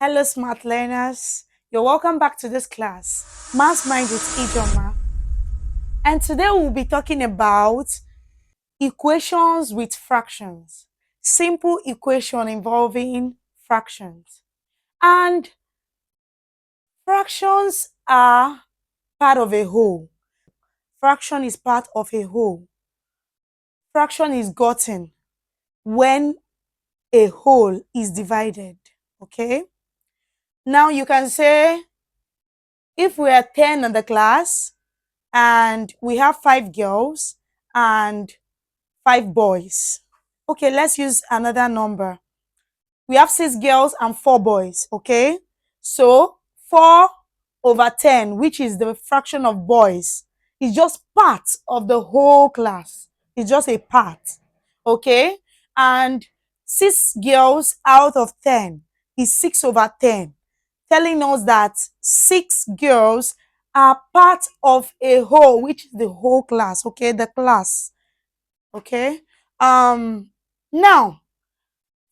Hello, smart learners. You're welcome back to this class, Mass Mind with Ijoma. And today we'll be talking about equations with fractions. Simple equation involving fractions. And fractions are part of a whole. Fraction is part of a whole. Fraction is gotten when a whole is divided. Okay? Now you can say if we are 10 in the class, and we have 5 girls and 5 boys. Okay, let's use another number. We have 6 girls and 4 boys. Okay, so 4/10, which is the fraction of boys, is just part of the whole class. It's just a part. Okay, and 6 girls out of 10 is 6/10, telling us that 6 girls are part of a whole, which is the whole class. Okay, the class. Okay, now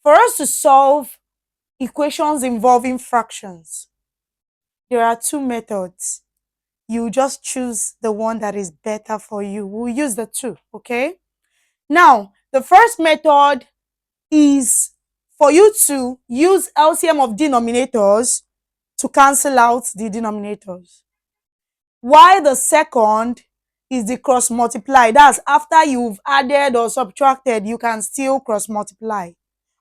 for us to solve equations involving fractions, there are 2 methods. You just choose the one that is better for you. We'll use the two. Okay, now the first method is for you to use LCM of denominators to cancel out the denominators. While the second is the cross multiply. That's after you've added or subtracted, you can still cross multiply.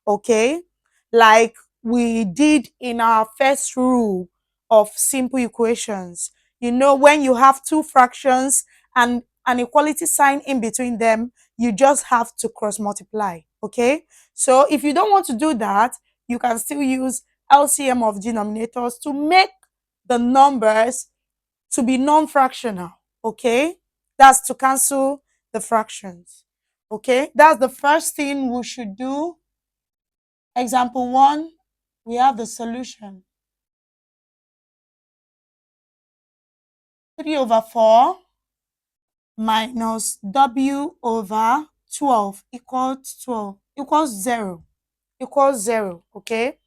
Okay? Like we did in our first rule of simple equations. You know, when you have two fractions and an equality sign in between them, you just have to cross multiply. Okay? So if you don't want to do that, you can still use LCM of denominators to make the numbers to be non-fractional. Okay, that's to cancel the fractions. Okay, that's the first thing we should do. Example 1, we have the solution. 3/4 minus w over 12 equals 0. Okay,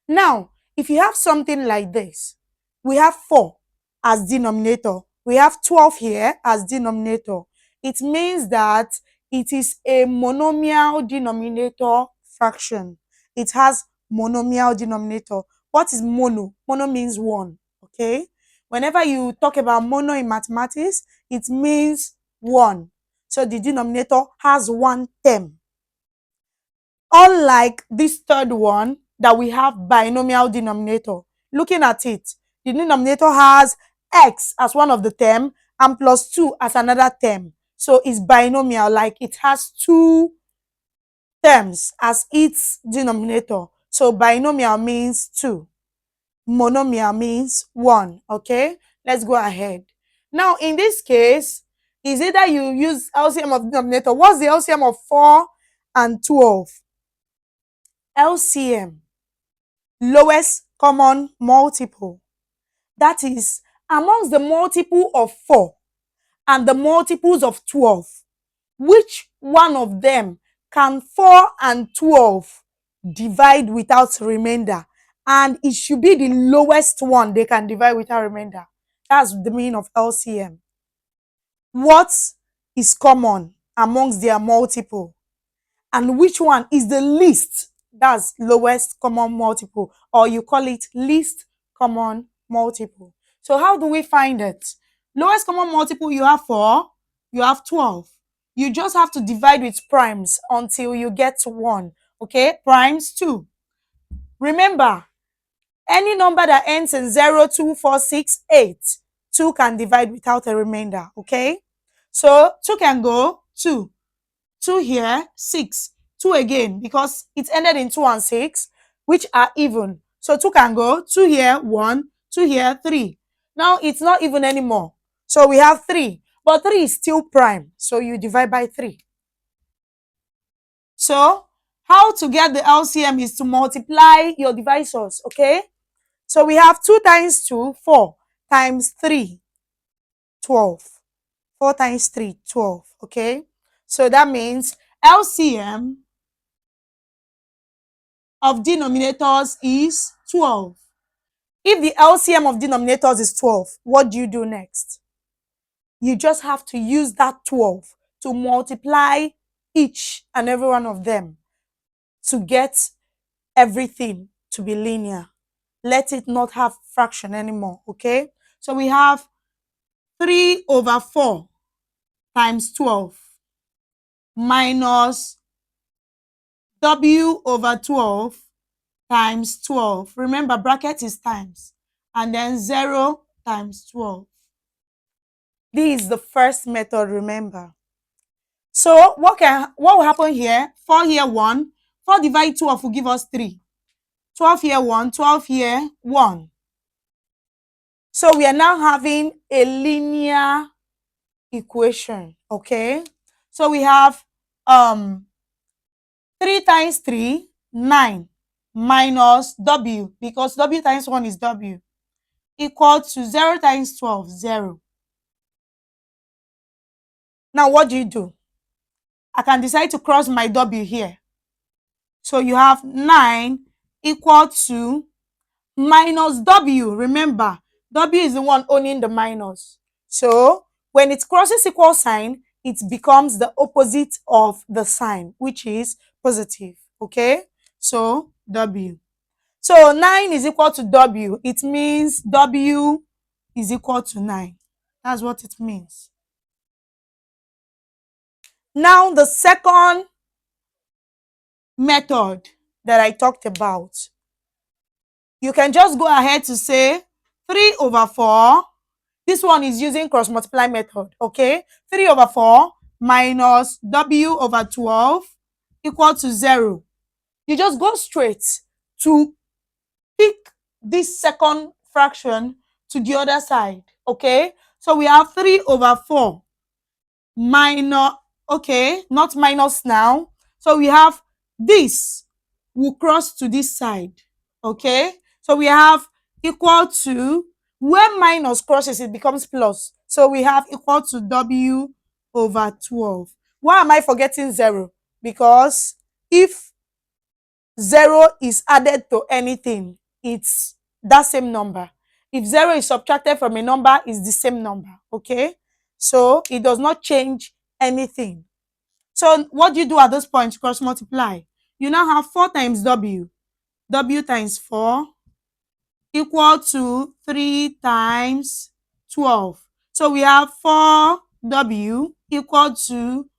now if you have something like this, we have 4 as denominator, we have 12 here as denominator. It means that it is a monomial denominator fraction. It has monomial denominator. What is mono? Mono means 1. Okay, whenever you talk about mono in mathematics, it means 1. So the denominator has 1 term. Unlike this third one that we have binomial denominator. Looking at it, the denominator has x as one of the term and plus 2 as another term. So it's binomial, like it has 2 terms as its denominator. So binomial means 2. Monomial means 1. Okay, let's go ahead. Now in this case, is either you use LCM of denominator. What's the LCM of 4 and 12? LCM, lowest common multiple. That is, amongst the multiple of 4 and the multiples of 12, which one of them can 4 and 12 divide without remainder? And it should be the lowest one they can divide without remainder. That's the meaning of LCM. What is common amongst their multiple? And which one is the least? That's lowest common multiple, or you call it least common multiple. So how do we find it? Lowest common multiple, you have 4, you have 12. You just have to divide with primes until you get to 1. Okay, primes 2. Remember, any number that ends in 0, 2, 4, 6, 8, 2 can divide without a remainder. Okay, so 2 can go 2. 2 here, 6. 2 again, because it ended in 2 and 6, which are even. So 2 can go 2 here, 1, 2 here, 3. Now it's not even anymore. So we have 3, but 3 is still prime. So you divide by 3. So how to get the LCM is to multiply your divisors. Okay, so we have 2 times 2, 4, times 3, 12. 4 times 3, 12. Okay, so that means LCM of denominators is 12. If the LCM of denominators is 12, what do you do next? You just have to use that 12 to multiply each and every one of them to get everything to be linear. Let it not have fraction anymore, okay? So we have 3 over 4 times 12 minus W over 12 times 12. Remember, bracket is times. And then 0 times 12. This is the first method, remember. So what will happen here? 4 here, 1. 4 divided 12 will give us 3. 12 here, 1. 12 here, 1. So we are now having a linear equation, okay? So we have 3 times 3, 9, minus W, because W times 1 is W, equal to 0 times 12, 0. Now what do? I can decide to cross my W here. So you have 9 equal to minus W. Remember, W is the one owning the minus. So when it crosses equal sign, it becomes the opposite of the sign, which is positive. Okay? So W. So 9 is equal to W. It means W is equal to 9. That's what it means. Now the second method that I talked about, you can just go ahead to say 3 over 4. This one is using cross multiply method, okay? 3 over 4 minus W over 12 equal to 0. You just go straight to pick this second fraction to the other side, okay? So we have 3 over 4 minus, okay, not minus now. So we have this will cross to this side, okay? So we have equal to, when minus crosses, it becomes plus. So we have equal to W over 12. Why am I forgetting 0? Because if 0 is added to anything, it's that same number. If 0 is subtracted from a number, it's the same number, okay? So it does not change anything. So what do you do at this point? Cross multiply. You now have 4 times W. W times 4 equal to 3 times 12. So we have 4W equal to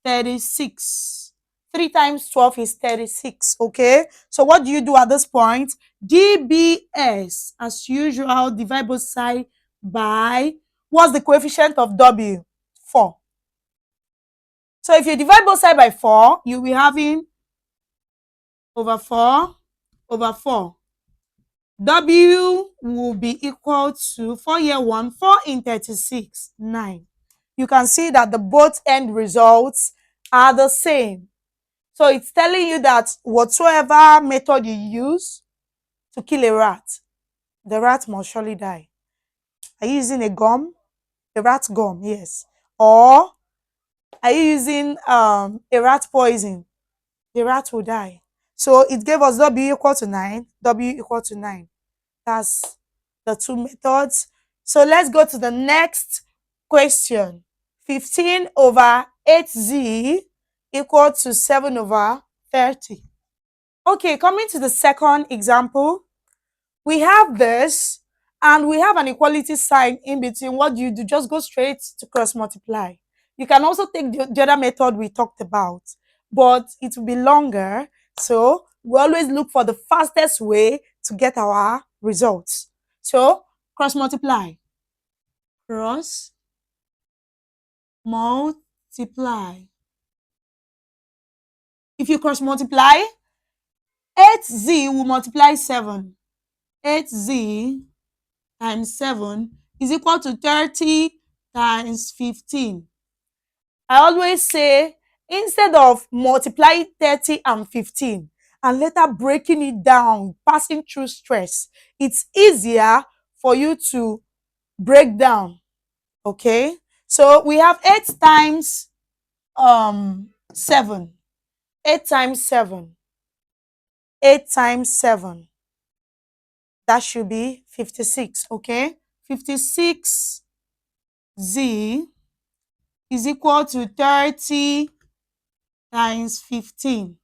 36. 3 times 12 is 36, okay? So what do you do at this point? DBS, as usual, divide both sides by, what's the coefficient of W? 4. So if you divide both sides by 4, you'll be having over 4 over 4. W will be equal to 4 here 1, 4 in 36, 9. You can see that the both end results are the same. So it's telling you that whatsoever method you use to kill a rat, the rat must surely die. Are you using a gum? The rat gum, yes. Or are you using a rat poison? The rat will die. So it gave us W equal to 9, W equal to 9. That's the two methods. So let's go to the next question. 15 over 8z equal to 7 over 30. Okay, coming to the second example, we have this and we have an equality sign in between. What do? Just go straight to cross multiply. You can also take the other method we talked about, but it will be longer. So we always look for the fastest way to get our results. So cross multiply. Cross multiply. If you cross multiply, 8z will multiply 7. 8z times 7 is equal to 30 times 15. I always say, instead of multiplying 30 and 15 and later breaking it down, passing through stress, it's easier for you to break down, okay? So we have 8 times 7. 8 times 7. 8 times 7. That should be 56, okay? 56z is equal to 30 times 15.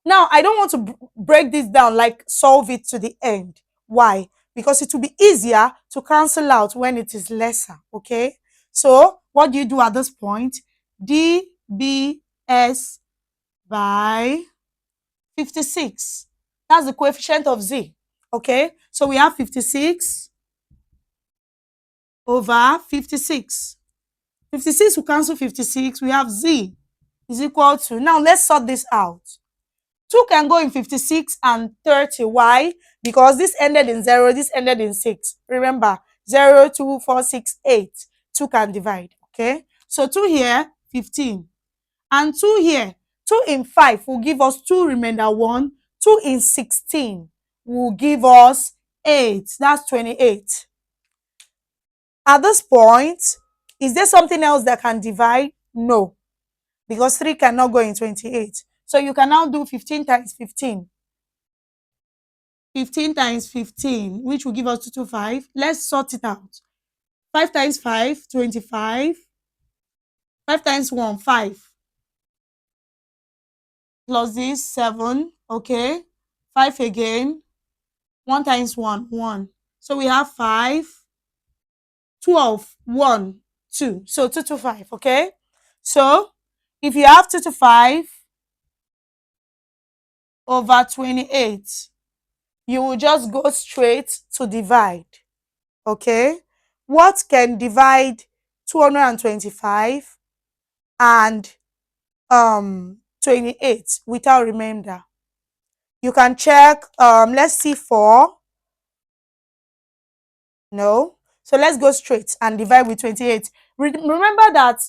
Now, I don't want to break this down, like solve it to the end. Why? Because it will be easier to cancel out when it is lesser, okay? So, what do you do at this point? dbs by 56. That's the coefficient of z, okay? So, we have 56 over 56. 56 will cancel 56. We have z is equal to, now let's sort this out. 2 can go in 56 and 30. Why? Because this ended in 0, this ended in 6. Remember, 0, 2, 4, 6, 8. 2 can divide, okay? So 2 here, 15. And 2 here, 2 in 5 will give us 2 remainder 1. 2 in 16 will give us 8. That's 28. At this point, is there something else that can divide? No, because 3 cannot go in 28. So you can now do 15 times 15. 15 times 15, which will give us 225. Let's sort it out. 5 times 5, 25. 5 times 1, 5. Plus this, 7. Okay. 5 again. 1 times 1, 1. So we have 5, 12, 1, 2. So 225, okay? So if you have 225 over 28, you will just go straight to divide, okay? What can divide 225 and 28 without remainder? You can check, let's see, 4. No. So let's go straight and divide with 28. Remember that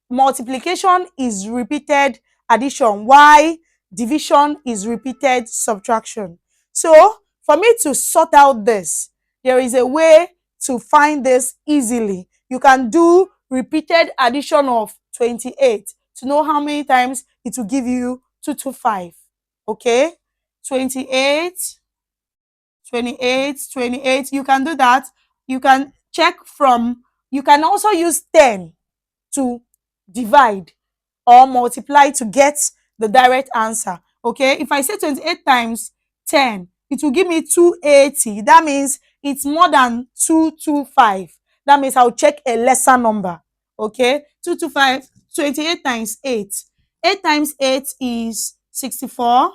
multiplication is repeated addition, while division is repeated subtraction. So for me to sort out this, there is a way to find this easily. You can do repeated addition of 28 to know how many times it will give you 225. Okay? 28, 28, 28. You can do that. You can check from, you can also use 10 to divide or multiply to get the direct answer. Okay, if I say 28 times 10, it will give me 280. That means it's more than 225. That means I'll check a lesser number. Okay, 225, 28 times 8. 8 times 8 is 64.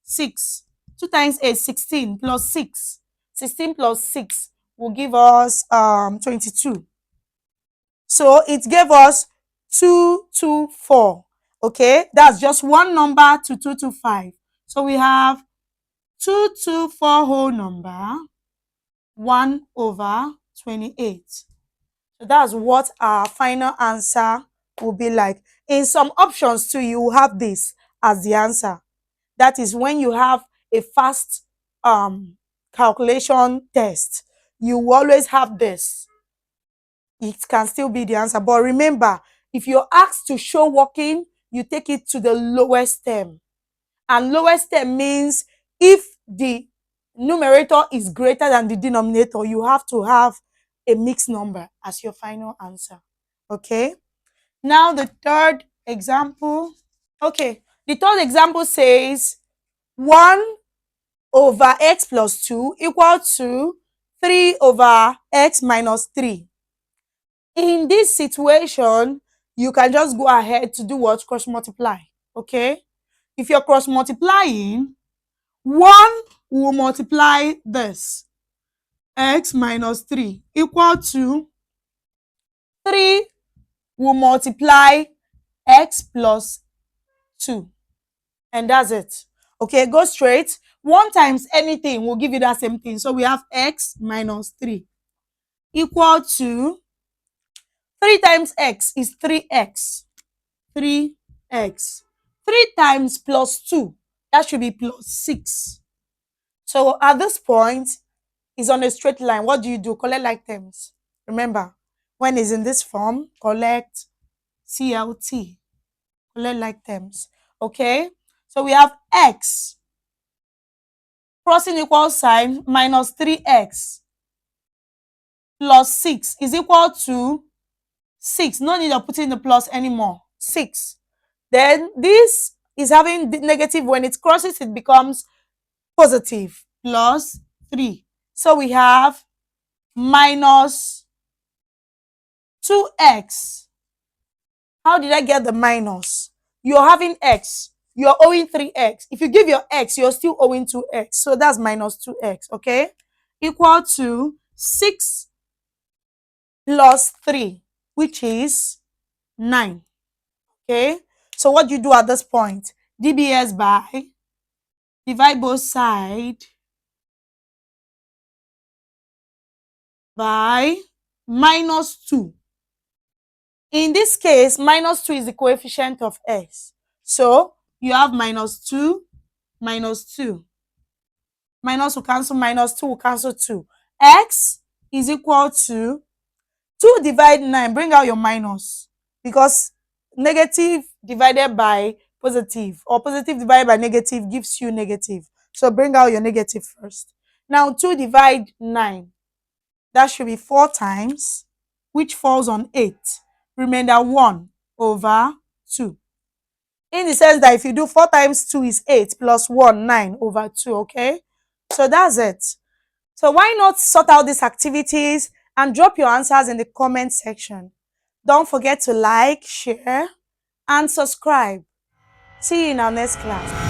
6. 2 times 8, 16 plus 6. 16 plus 6 will give us 22. So it gave us 224. Okay, that's just one number to 225. So we have 224 whole number 1 over 28. So that's what our final answer will be like. In some options too, you will have this as the answer. That is when you have a fast calculation test, you will always have this. It can still be the answer. But remember, if you're asked to show working, you take it to the lowest term. And lowest term means if the numerator is greater than the denominator, you have to have a mixed number as your final answer. Okay? Now the third example. Okay, the third example says 1 over x plus 2 equal to 3 over x minus 3. In this situation, you can just go ahead to do what? Cross multiply. Okay? If you're cross multiplying, 1 will multiply this, x minus 3 equal to 3 will multiply x plus 2. And that's it. Okay, go straight. 1 times anything will give you that same thing. So we have x minus 3 equal to 3 times x is 3x. 3x. 3 times plus 2, that should be plus 6. So at this point, it's on a straight line. What do? Collect like terms. Remember, when it's in this form, collect CLT. Collect like terms. Okay? So we have x crossing equal sign, minus 3x plus 6 is equal to 6. No need of putting the plus anymore. 6. Then this is having negative. When it crosses, it becomes positive. Plus 3. So we have minus 2x. How did I get the minus? You're having x. You're owing 3x. If you give your x, you're still owing 2x. So that's minus 2x, okay? Equal to 6 plus 3, which is 9. Okay? So what do you do at this point? DBS by, divide both sides by minus 2. In this case, minus 2 is the coefficient of x. So you have minus 2, minus 2. Minus will cancel, minus 2 will cancel 2. X is equal to 2 divide 9. Bring out your minus, because negative divided by positive, or positive divided by negative, gives you negative. So bring out your negative first. Now 2 divide 9. That should be 4 times, which falls on 8. Remainder 1 over 2. In the sense that if you do 4 times 2 is 8 plus 1, 9 over 2, okay? So that's it. So why not sort out these activities and drop your answers in the comment section. Don't forget to like, share, and subscribe. See you in our next class.